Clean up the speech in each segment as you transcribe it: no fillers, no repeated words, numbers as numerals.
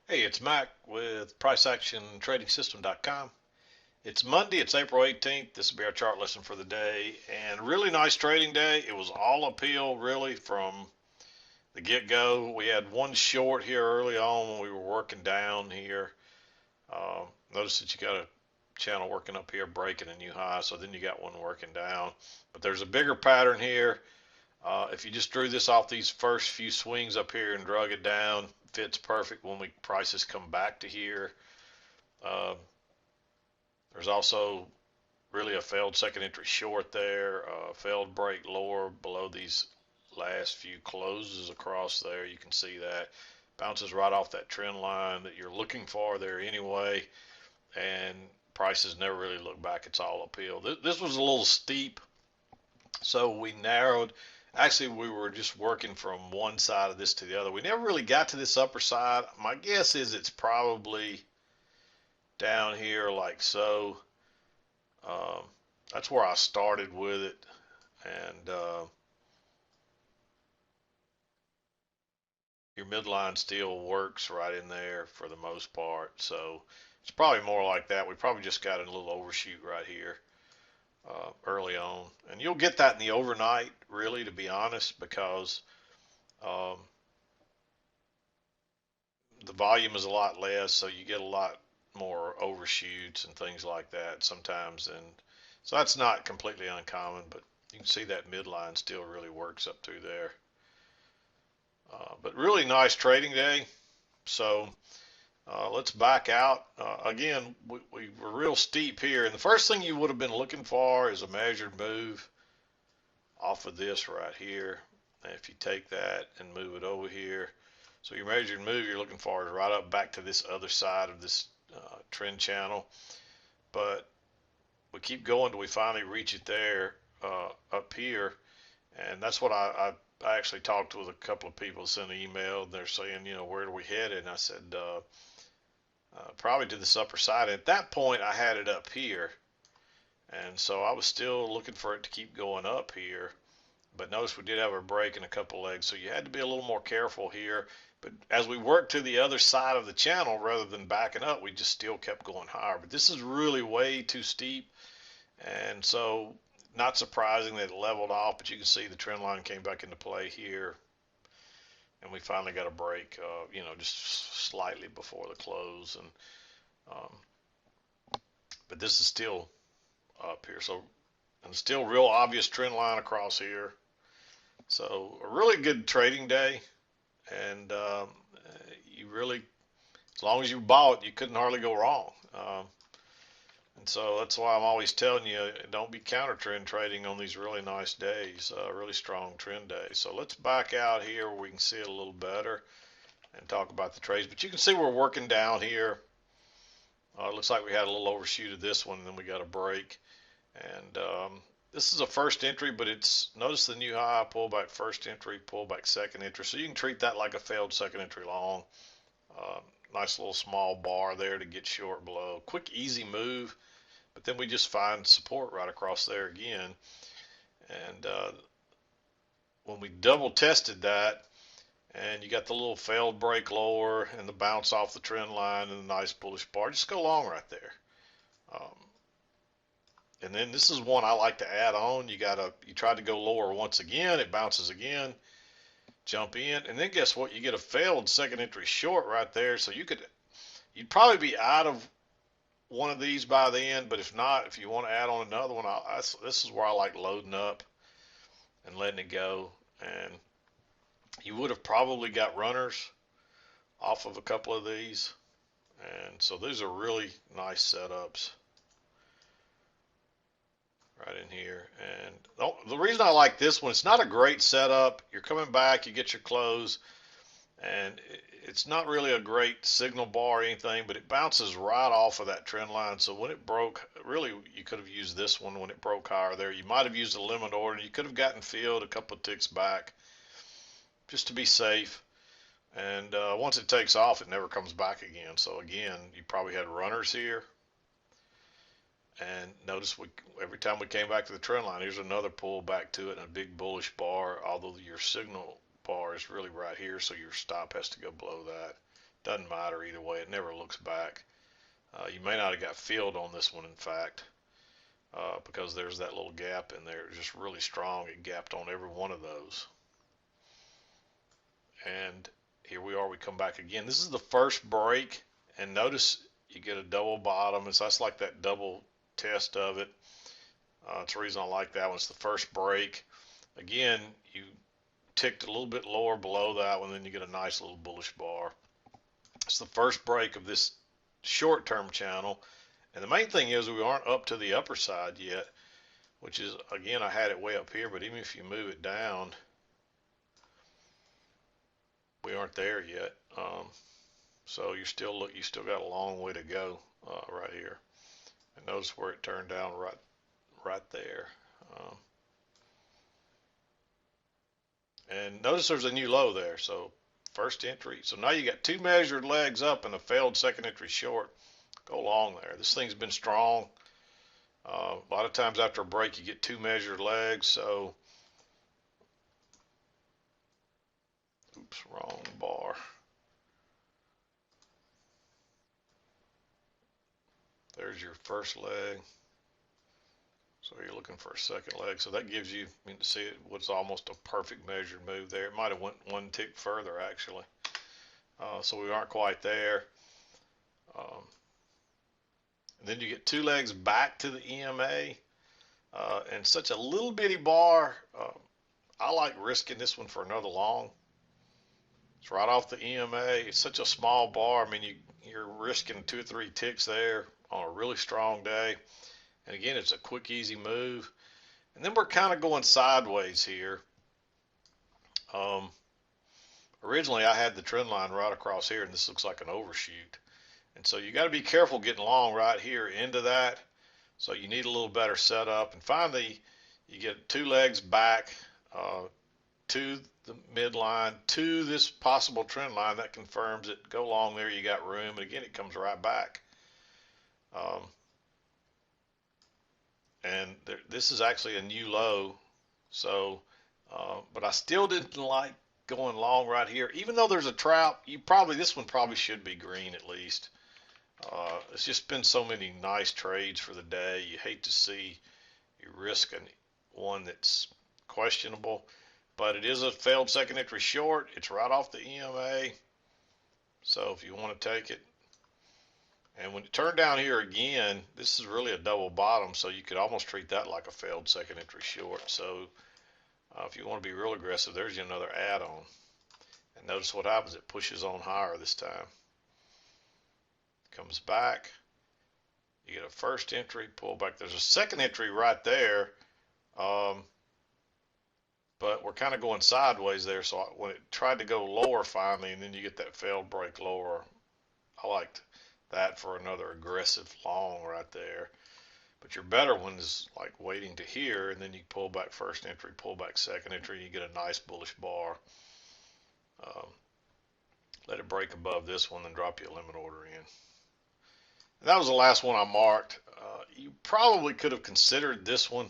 Hey, it's Mack with PriceActionTradingSystem.com. It's Monday, it's April 18th. This will be our chart lesson for the day. And really nice trading day. It was all uphill, really, from the get go. We had one short here early on when we were working down here. Uh, Notice that you got a channel working up here, breaking a new high. So then you got one working down. But there's a bigger pattern here. If you just drew this off these first few swings up here and drug it down, fits perfect when prices come back to here. Uh, there's also really a failed second entry short there, failed break lower below these last few closes across there. You can see that bounces right off that trend line that you're looking for there anyway, and prices never really look back. It's all uphill. This was a little steep, so we narrowed. Actually, we were just working from one side of this to the other. We never really got to this upper side. My guess is it's probably down here like so. Um, that's where I started with it, and your midline still works right in there for the most part. So it's probably more like that. We probably just got a little overshoot right here early on, and you'll get that in the overnight, really, to be honest, because um, the volume is a lot less, so you get a lot more overshoots and things like that sometimes, and so that's not completely uncommon, but you can see that midline still really works up through there. But really nice trading day. So let's back out. Again, we were real steep here, and the first thing you would have been looking for is a measured move off of this right here. And if you take that and move it over here, so your measured move you're looking for is right up back to this other side of this trend channel. But we keep going till we finally reach it there up here, and that's what I actually talked with a couple of people, sent an email, and they're saying, where do we head? And I said, probably to this upper side. And at that point, I had it up here, and so I was still looking for it to keep going up here. But notice we did have a break in a couple legs, so you had to be a little more careful here. But as we worked to the other side of the channel, rather than backing up, we just still kept going higher. But this is really way too steep, and so not surprising that it leveled off. But you can see the trend line came back into play here, and we finally got a break, just slightly before the close. And um, but this is still up here, so and still real obvious trend line across here. So a really good trading day, and you really, as long as you bought, you couldn't hardly go wrong. And so that's why I'm always telling you, don't be counter trend trading on these really nice days, really strong trend days. So let's back out here where we can see it a little better and talk about the trades. But you can see we're working down here. It looks like we had a little overshoot of this one, and then we got a break. And this is a first entry, but it's, notice the new high, pullback first entry, pullback second entry. So you can treat that like a failed second entry long. Uh, Nice little small bar there to get short below. Quick, easy move, but then we just find support right across there again. And when we double tested that, and you got the little failed break lower and the bounce off the trend line and the nice bullish bar, just go long right there. Um, and then this is one I like to add on. You try to go lower once again, it bounces again, jump in, and then guess what? You get a failed second entry short right there. So you'd probably be out of one of these by the end, but if not, if you want to add on another one, this is where I like loading up and letting it go. And you would have probably got runners off of a couple of these. And so these are really nice setups right in here. And the reason I like this one, it's not a great setup. You're coming back, you get your close, and it's not really a great signal bar or anything, but it bounces right off of that trend line. So when it broke, really you could have used this one when it broke higher there. You might have used a limit order. You could have gotten filled a couple of ticks back just to be safe. And once it takes off, it never comes back again. So again, you probably had runners here. And notice every time we came back to the trend line, here's another pull back to it and a big bullish bar, although your signal bar is really right here, so your stop has to go below that. Doesn't matter either way. It never looks back. You may not have got filled on this one, in fact, because there's that little gap in there. It's just really strong. It gapped on every one of those. And here we are. We come back again. This is the first break, and notice you get a double bottom. That's like that double test of it. It's the reason I like that one. It's the first break. Again, you ticked a little bit lower below that one, then you get a nice little bullish bar. It's the first break of this short-term channel. And the main thing is we aren't up to the upper side yet, which is, again, I had it way up here, but even if you move it down, we aren't there yet. So you still got a long way to go right here. And notice where it turned down right there. And notice there's a new low there. So first entry. So now you got two measured legs up and a failed second entry short. Go long there. This thing's been strong. A lot of times after a break you get two measured legs. So, oops, wrong bar. There's your first leg. So you're looking for a second leg. So that gives you, I mean, to see it, what's almost a perfect measured move there. It might have went one tick further actually. So we aren't quite there. And then you get two legs back to the EMA, and such a little bitty bar. I like risking this one for another long. It's right off the EMA. It's such a small bar. I mean, you're risking 2 or 3 ticks there on a really strong day. And again, it's a quick, easy move. And then we're kind of going sideways here. Originally, I had the trend line right across here, and this looks like an overshoot. And so you got to be careful getting long right here into that. So you need a little better setup. And finally, you get two legs back to the midline, to this possible trend line that confirms it. Go long there, you got room. And again, it comes right back. And this is actually a new low. So, but I still didn't like going long right here. Even though there's a trap, this one probably should be green at least. It's just been so many nice trades for the day. You hate to see you risk one that's questionable, but it is a failed second entry short. It's right off the EMA. So if you want to take it, and when you turn down here again, this is really a double bottom, so you could almost treat that like a failed second entry short. So if you want to be real aggressive, there's another add-on. And notice what happens. It pushes on higher this time. Comes back. You get a first entry, pull back. There's a second entry right there. But we're kind of going sideways there. So when it tried to go lower finally, and then you get that failed break lower, I liked that for another aggressive long right there. But your better one is like waiting to here, and then you pull back first entry, pull back second entry, and you get a nice bullish bar. Let it break above this one, then drop you a limit order in. And that was the last one I marked. You probably could have considered this one.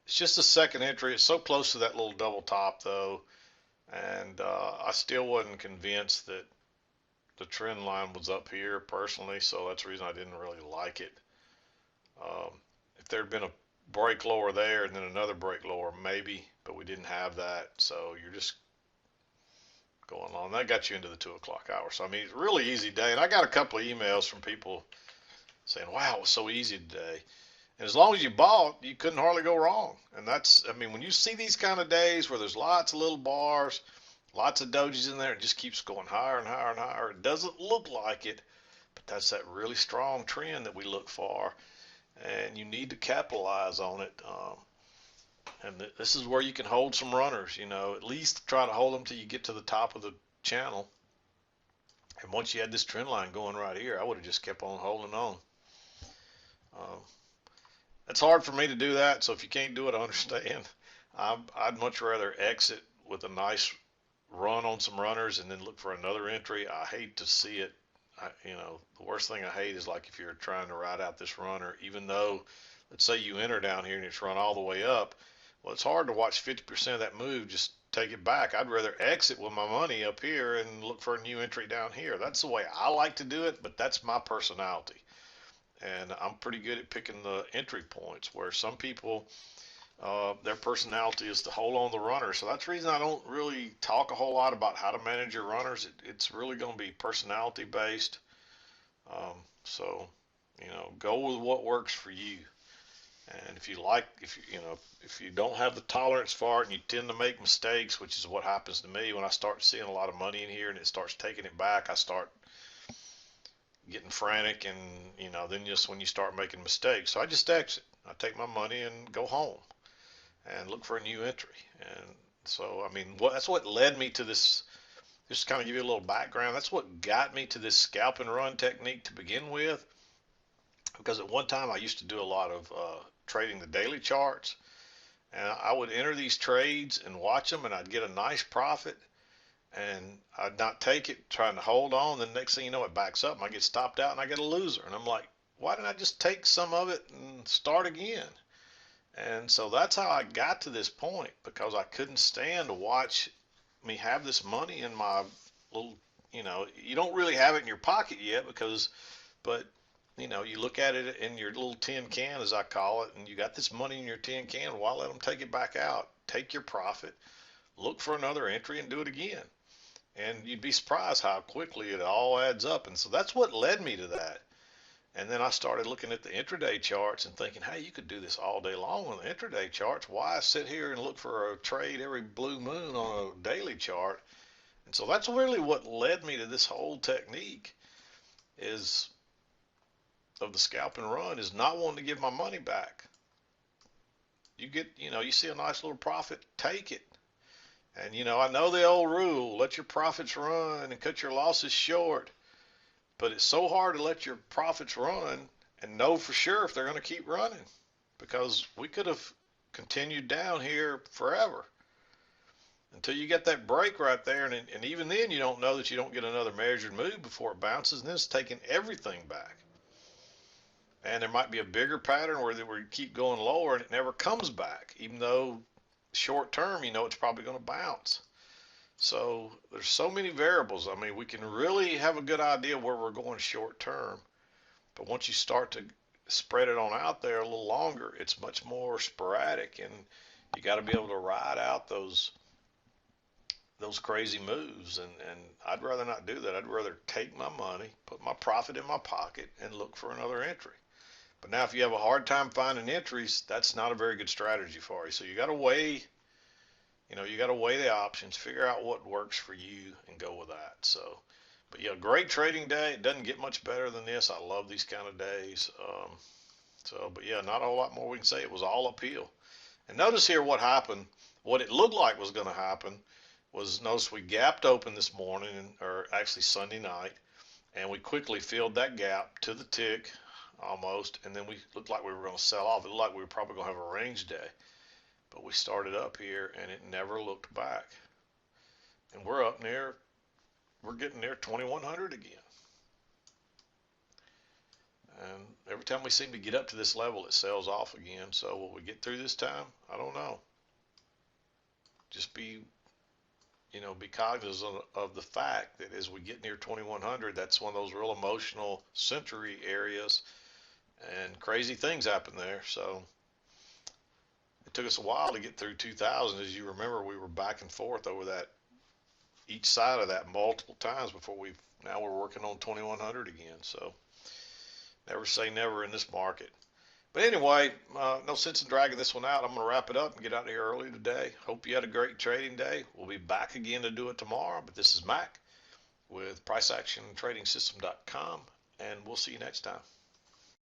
It's just a second entry. It's so close to that little double top, though, and I still wasn't convinced that the trend line was up here personally, so that's the reason I didn't really like it. If there had been a break lower there and then another break lower, maybe, but we didn't have that, so you're just going on. That got you into the 2 o'clock hour. So, I mean, it's a really easy day, and I got a couple of emails from people saying, wow, it was so easy today. And as long as you bought, you couldn't hardly go wrong. And that's, I mean, when you see these kind of days where there's lots of little bars, lots of dojis in there, it just keeps going higher and higher and higher. It doesn't look like it, but that's that really strong trend that we look for. And you need to capitalize on it. And this is where you can hold some runners, you know, at least try to hold them till you get to the top of the channel. And once you had this trend line going right here, I would have just kept on holding on. It's hard for me to do that, so if you can't do it, I understand. I'd much rather exit with a nice run on some runners and then look for another entry. I hate to see it. You know, the worst thing I hate is like if you're trying to ride out this runner, even though, let's say you enter down here and it's run all the way up. Well, it's hard to watch 50% of that move just take it back. I'd rather exit with my money up here and look for a new entry down here. That's the way I like to do it, but that's my personality. And I'm pretty good at picking the entry points where some people, their personality is to hold on the runner. So that's the reason I don't really talk a whole lot about how to manage your runners. It's really going to be personality based. So, go with what works for you. And if you don't have the tolerance for it and you tend to make mistakes, which is what happens to me when I start seeing a lot of money in here and it starts taking it back, I start getting frantic, and then just when you start making mistakes, so I just exit. I take my money and go home and look for a new entry. And so, I mean, that's what led me to this. Just to kind of give you a little background, that's what got me to this scalp and run technique to begin with. Because at one time I used to do a lot of trading the daily charts, and I would enter these trades and watch them, and I'd get a nice profit, and I'd not take it, trying to hold on. Then next thing you know, it backs up, and I get stopped out, and I get a loser. And I'm like, why didn't I just take some of it and start again? And so that's how I got to this point, because I couldn't stand to watch me have this money in my little, you don't really have it in your pocket yet but you look at it in your little tin can, as I call it, and you got this money in your tin can. Why let them take it back out? Take your profit, look for another entry, and do it again. And you'd be surprised how quickly it all adds up. And so that's what led me to that. And then I started looking at the intraday charts and thinking, hey, you could do this all day long on the intraday charts. Why sit here and look for a trade every blue moon on a daily chart? And so that's really what led me to this whole technique is of the scalp and run, is not wanting to give my money back. You see a nice little profit, take it. And I know the old rule, let your profits run and cut your losses short. But it's so hard to let your profits run and know for sure if they're going to keep running, because we could have continued down here forever until you get that break right there. And even then, you don't know that you don't get another measured move before it bounces, and then it's taking everything back. And there might be a bigger pattern where we keep going lower and it never comes back, even though short term, it's probably going to bounce. So there's so many variables. I mean, we can really have a good idea where we're going short term, but once you start to spread it on out there a little longer, it's much more sporadic, and you got to be able to ride out those crazy moves. And I'd rather not do that. I'd rather take my money, put my profit in my pocket, and look for another entry. But now, if you have a hard time finding entries, that's not a very good strategy for you. So you got to weigh. You got to weigh the options, figure out what works for you, and go with that. So, but yeah, great trading day. It doesn't get much better than this. I love these kind of days. But yeah, not a whole lot more we can say. It was all uphill. And notice here what happened. What it looked like was going to happen was, notice we gapped open this morning, or actually Sunday night, and we quickly filled that gap to the tick almost, and then we looked like we were going to sell off. It looked like we were probably going to have a range day. But we started up here and it never looked back. And we're getting near 2100 again. And every time we seem to get up to this level, it sells off again. So will we get through this time? I don't know. Just be cognizant of the fact that as we get near 2100, that's one of those real emotional century areas, and crazy things happen there. So it took us a while to get through 2000. As you remember, we were back and forth over that, each side of that multiple times before now we're working on 2100 again. So never say never in this market. But anyway, no sense in dragging this one out. I'm going to wrap it up and get out of here early today. Hope you had a great trading day. We'll be back again to do it tomorrow. But this is Mack with PriceActionTradingSystem.com, and we'll see you next time.